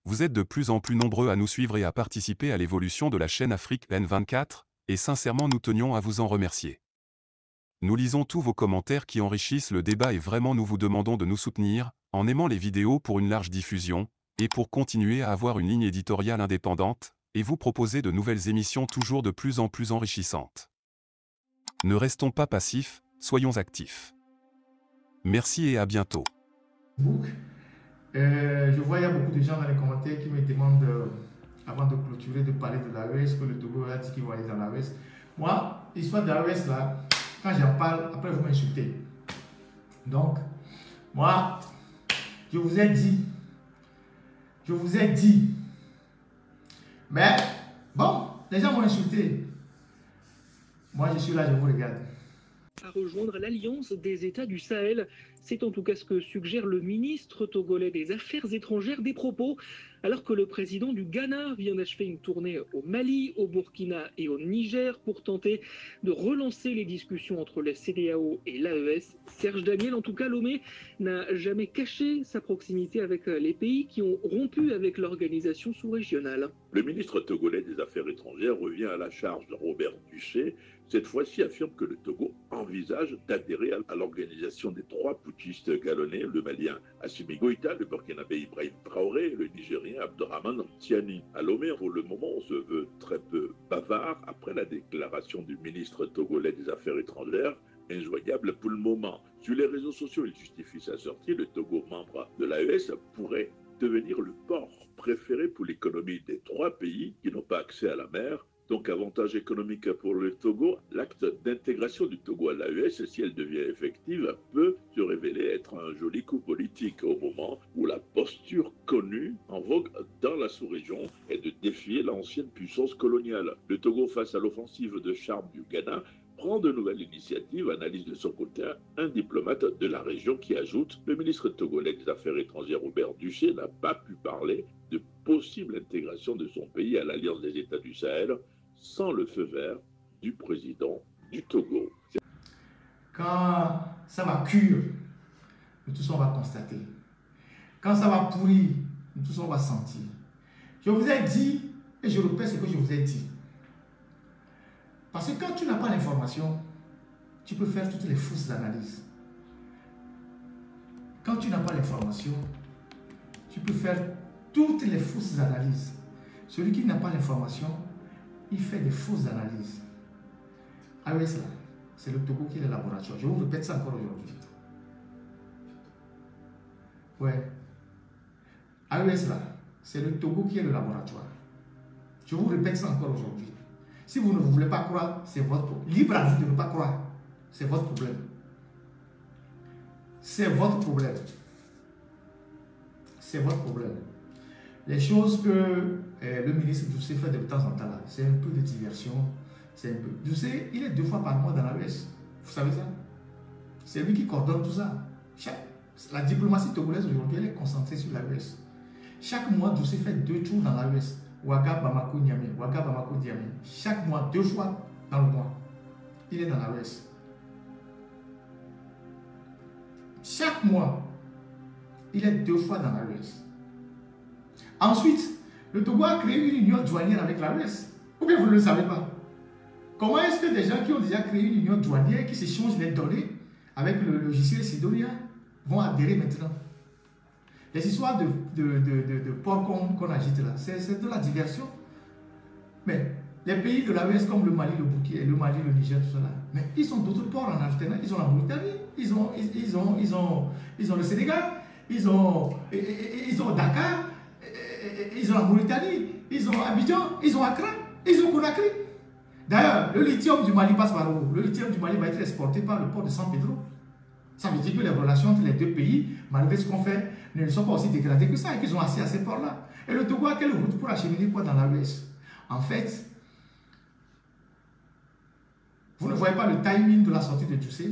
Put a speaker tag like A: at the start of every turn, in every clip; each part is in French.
A: Vous êtes de plus en plus nombreux à nous suivre et à participer à l'évolution de la chaîne Afrique N24, et sincèrement nous tenions à vous en remercier. Nous lisons tous vos commentaires qui enrichissent le débat et vraiment nous vous demandons de nous soutenir, en aimant les vidéos pour une large diffusion, et pour continuer à avoir une ligne éditoriale indépendante, et vous proposer de nouvelles émissions toujours de plus en plus enrichissantes. Ne restons pas passifs, soyons actifs. Merci et à bientôt.
B: Je vois il y a beaucoup de gens dans les commentaires qui me demandent, avant de clôturer, de parler de l'AES, que le Togo a dit qu'ils vont aller dans l'AES. Moi, l'histoire de l'AES, là, quand j'en parle, après vous m'insultez. Donc, moi, je vous ai dit, mais bon, les gens m'ont insulté. Moi, je suis là, je vous regarde.
C: À rejoindre l'Alliance des États du Sahel. C'est en tout cas ce que suggère le ministre togolais des Affaires étrangères, des propos alors que le président du Ghana vient d'achever une tournée au Mali, au Burkina et au Niger pour tenter de relancer les discussions entre la CEDEAO et l'AES. Serge Daniel, en tout cas Lomé, n'a jamais caché sa proximité avec les pays qui ont rompu avec l'organisation sous-régionale.
D: Le ministre togolais des Affaires étrangères revient à la charge de Robert Duché. Cette fois-ci affirme que le Togo envisage d'adhérer à l'organisation des trois putschistes gabonais, le malien Assimi Goïta, le burkinabé Ibrahim Traoré et le nigérien Abdurrahman Tiani. À Lomé, pour le moment, on se veut très peu bavard après la déclaration du ministre togolais des Affaires étrangères, injoignable pour le moment. Sur les réseaux sociaux, il justifie sa sortie. Le Togo, membre de l'AES, pourrait devenir le port préféré pour l'économie des trois pays qui n'ont pas accès à la mer. Donc, avantage économique pour le Togo, l'acte d'intégration du Togo à l'AES, si elle devient effective, peut se révéler être un joli coup politique au moment où la posture connue en vogue dans la sous-région est de défier l'ancienne puissance coloniale. Le Togo, face à l'offensive de charme du Ghana, prend de nouvelles initiatives, analyse de son côté un diplomate de la région qui ajoute « Le ministre togolais des Affaires étrangères Robert Duché n'a pas pu parler de possible intégration de son pays à l'Alliance des États du Sahel sans le feu vert du président du Togo. »
B: Quand ça va cuire, nous tous on va constater. Quand ça va pourrir, nous tous on va sentir. Je vous ai dit, et je répète ce que je vous ai dit. Parce que quand tu n'as pas l'information, tu peux faire toutes les fausses analyses. Quand tu n'as pas l'information, tu peux faire toutes les fausses analyses. Celui qui n'a pas l'information, il fait des fausses analyses. Ah oui, c'est le Togo qui est le laboratoire. Je vous répète ça encore aujourd'hui. Ouais. AES là, c'est le Togo qui est le laboratoire. Je vous répète ça encore aujourd'hui. Si vous ne voulez pas croire, c'est votre problème. Libre à vous de ne pas croire. C'est votre problème. C'est votre problème. C'est votre problème. Les choses que le ministre Doucet fait de temps en temps là, c'est un peu de diversion. C'est un peu. Doucet, il est 2 fois par mois dans l'AES. Vous savez ça? C'est lui qui coordonne tout ça. La diplomatie togolaise aujourd'hui, elle est concentrée sur l'AES. Chaque mois, Doucet fait 2 tours dans l'AES. Ouaga, Bamako, Niamey. Ouaga, Bamako, Niamey. Chaque mois, 2 fois dans le mois, il est dans l'AES. Chaque mois, il est 2 fois dans l'AES. Ensuite, le Togo a créé une union douanière avec l'AES. Ou bien vous ne le savez pas? Comment est-ce que des gens qui ont déjà créé une union douanière, qui s'échangent les données avec le logiciel Sidonia, vont adhérer maintenant? Les histoires de porc qu'on agite là, c'est de la diversion. Mais les pays de l'AES comme le Mali, le Burkina, le Mali, le Niger, tout cela, mais ils ont d'autres ports en alternance. Ils ont la Mauritanie, ils ont le Sénégal, ils ont Dakar, ils ont la Mauritanie, ils ont Abidjan, ils ont Accra, ils ont Conakry. D'ailleurs, le lithium du Mali passe par où? Le lithium du Mali va être exporté par le port de San Pedro. Ça veut dire que les relations entre les deux pays, malgré ce qu'on fait, ne sont pas aussi dégradées que ça et qu'ils ont accès à ces ports-là. Et le Togo a quelle route pour acheminer quoi dans l'AES? En fait, vous ne voyez pas le timing de la sortie de Doucet.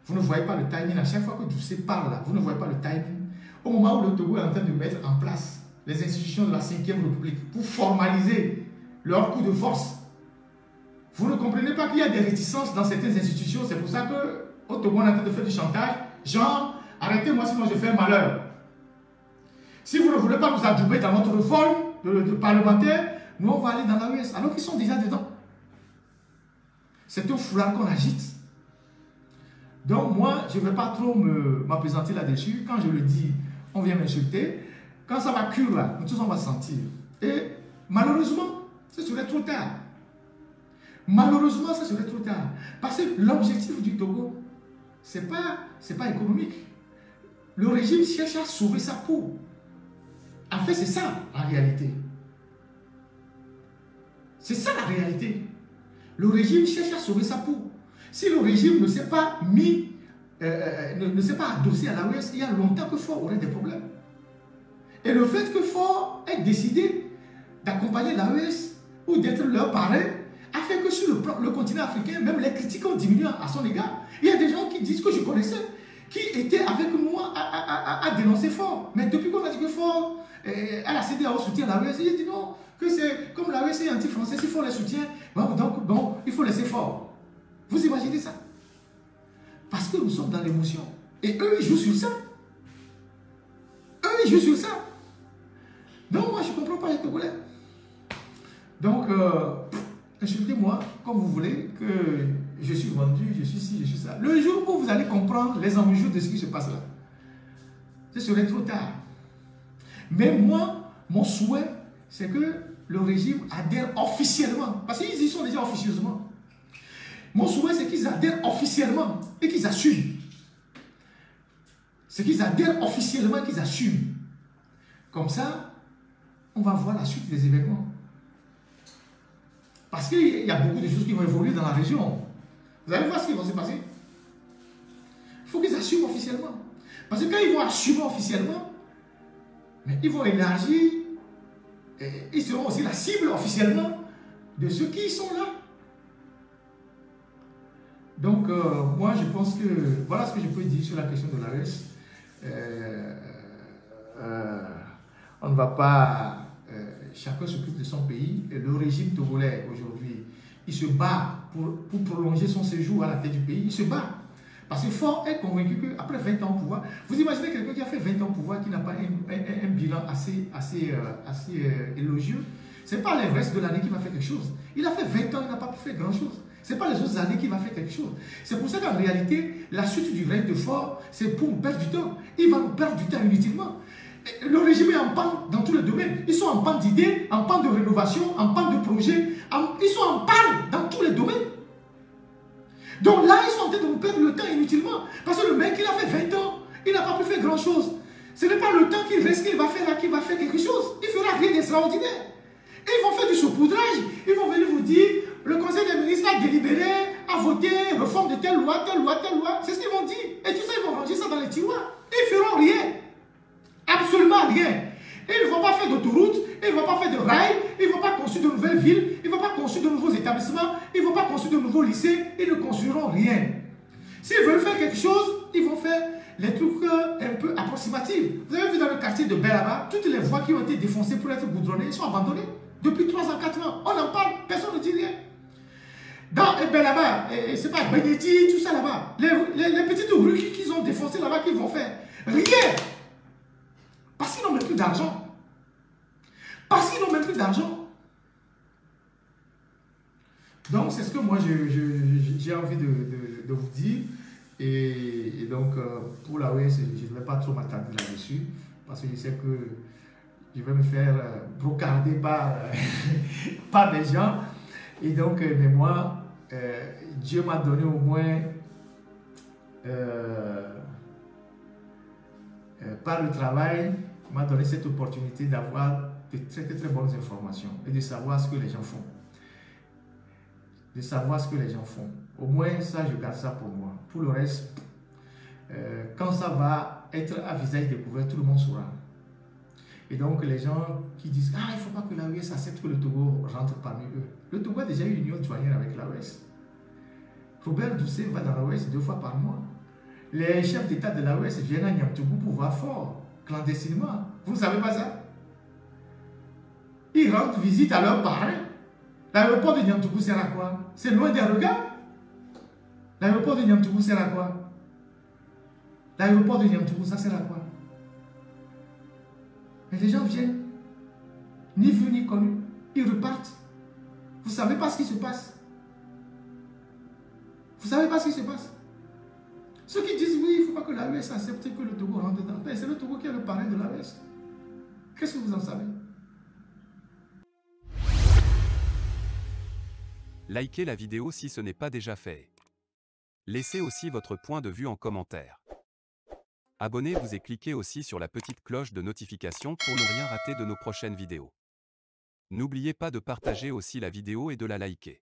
B: Vous ne voyez pas le timing. À chaque fois que Doucet parle là, vous ne voyez pas le timing. Au moment où le Togo est en train de mettre en place les institutions de la 5e République pour formaliser leur coup de force, vous ne comprenez pas qu'il y a des réticences dans certaines institutions. C'est pour ça qu'au Togo, on est en train de faire du chantage. Genre, arrêtez-moi sinon je fais malheur. Si vous ne voulez voulez pas nous adouber dans notre réforme de parlementaire, nous on va aller dans l'AES, alors qu'ils sont déjà dedans. C'est un foulard qu'on agite. Donc moi, je ne vais pas trop m'apaisanter là-dessus. Quand je le dis, on vient m'insulter. Quand ça va cuire là, nous tous on va sentir. Et malheureusement, ce serait trop tard. Malheureusement, ce serait trop tard. Parce que l'objectif du Togo, ce n'est pas économique. Le régime cherche à sauver sa peau. En fait, c'est ça la réalité. C'est ça la réalité. Le régime cherche à sauver sa peau. Si le régime ne s'est pas mis, ne s'est pas adossé à l'AES, il y a longtemps que Faure aurait des problèmes. Et le fait que Faure ait décidé d'accompagner l'AES ou d'être leur parrain a fait que sur le continent africain, même les critiques ont diminué à son égard. Il y a des gens qui disent que je connaissais, qui étaient avec moi à dénoncer Faure. Mais depuis qu'on a dit que Faure, elle a cédé au soutien à l'AES, il a dit non, que c'est comme l'AES est anti-français, s'il faut les soutiens, donc il faut laisser Faure. Vous imaginez ça? Parce que nous sommes dans l'émotion. Et eux, ils jouent sur ça. Eux, ils jouent sur ça. Donc, moi, je ne comprends pas les Togolais. Donc, insultez-moi comme vous voulez, que je suis vendu, je suis ci, je suis ça. Le jour où vous allez comprendre les enjeux de ce qui se passe là, ce serait trop tard. Mais moi, mon souhait, c'est que le régime adhère officiellement. Parce qu'ils y sont déjà officieusement. Mon souhait, c'est qu'ils adhèrent officiellement et qu'ils assument. C'est qu'ils adhèrent officiellement et qu'ils assument. Comme ça, on va voir la suite des événements. Parce qu'il y a beaucoup de choses qui vont évoluer dans la région. Vous allez voir ce qui va se passer. Il faut qu'ils assument officiellement. Parce que quand ils vont assumer officiellement, mais ils vont élargir, et ils seront aussi la cible officiellement de ceux qui sont là. Donc, moi, je pense que voilà ce que je peux dire sur la question de l'AES. On ne va pas... chacun s'occupe de son pays. Et le régime togolais, aujourd'hui, il se bat pour prolonger son séjour à la tête du pays. Il se bat. Parce que Faure est convaincu qu'après 20 ans au pouvoir, vous imaginez quelqu'un qui a fait 20 ans au pouvoir, qui n'a pas un bilan assez élogieux. Ce n'est pas le reste de l'année qui va faire quelque chose. Il a fait 20 ans, il n'a pas fait grand-chose. Ce n'est pas les autres années qui va faire quelque chose. C'est pour ça qu'en réalité, la suite du règne de Faure, c'est pour nous perdre du temps. Il va nous perdre du temps inutilement. Le régime est en panne dans tous les domaines. Ils sont en panne d'idées, en panne de rénovation, en panne de projets. Ils sont en panne dans tous les domaines. Donc là, ils sont en train de nous perdre le temps inutilement. Parce que le mec, il a fait 20 ans. Il n'a pas pu faire grand-chose. Ce n'est pas le temps qu'il reste qu'il va faire là, qu'il va faire quelque chose. Il ne fera rien d'extraordinaire. Et ils vont faire du saupoudrage. Ils vont venir vous dire, le Conseil des ministres a délibéré, a voté, réforme de telle loi, telle loi, telle loi. C'est ce qu'ils vont dire. Et tout ça, ils vont ranger ça dans les tiroirs. Ils ne feront rien. Absolument rien. Ils ne vont pas faire d'autoroute, ils ne vont pas faire de rails, ils ne vont pas construire de nouvelles villes, ils ne vont pas construire de nouveaux établissements, ils ne vont pas construire de nouveaux lycées, ils ne construiront rien. S'ils veulent faire quelque chose, ils vont faire les trucs un peu approximatifs. Vous avez vu dans le quartier de Belaba, toutes les voies qui ont été défoncées pour être goudronnées sont abandonnées. Depuis 3 ans, 4 ans, on en parle, personne ne dit rien. Dans Belaba, c'est pas Benetti, tout ça là-bas, les petites rues qu'ils ont défoncées là-bas, qu'ils vont faire rien. Parce qu'ils n'ont même plus d'argent. Parce qu'ils n'ont même plus d'argent. Donc, c'est ce que moi, j'ai envie de vous dire. Et donc, pour la OES, je ne vais pas trop m'attarder là-dessus. Parce que je sais que je vais me faire brocarder par des gens. Et donc, mais moi, Dieu m'a donné au moins... par le travail, m'a donné cette opportunité d'avoir de très très bonnes informations et de savoir ce que les gens font. De savoir ce que les gens font. Au moins, ça, je garde ça pour moi. Pour le reste, quand ça va être à visage découvert, tout le monde saura. Et donc, les gens qui disent « Ah, il ne faut pas que l'AES accepte que le Togo rentre parmi eux. » Le Togo a déjà eu une union douanière avec l'AES. Robert Doucet va dans l'AES 2 fois par mois. Les chefs d'État de l'AES viennent à Niamtougou pour voir Faure, clandestinement. Vous ne savez pas ça? Ils rendent visite à leurs parrains. L'aéroport de Niamtougou sert à quoi? C'est loin des regards. L'aéroport de Niamtougou sert à quoi? L'aéroport de Niamtougou, ça sert à quoi? Mais les gens viennent, ni vus ni connus, ils repartent. Vous ne savez pas ce qui se passe. Vous ne savez pas ce qui se passe. Ceux qui disent oui, il ne faut pas que l'AES accepte que le Togo rentre dans la paix, c'est le Togo qui est le parrain de l'AES. Qu'est-ce que vous en savez?
A: Likez la vidéo si ce n'est pas déjà fait. Laissez aussi votre point de vue en commentaire. Abonnez-vous et cliquez aussi sur la petite cloche de notification pour ne rien rater de nos prochaines vidéos. N'oubliez pas de partager aussi la vidéo et de la liker.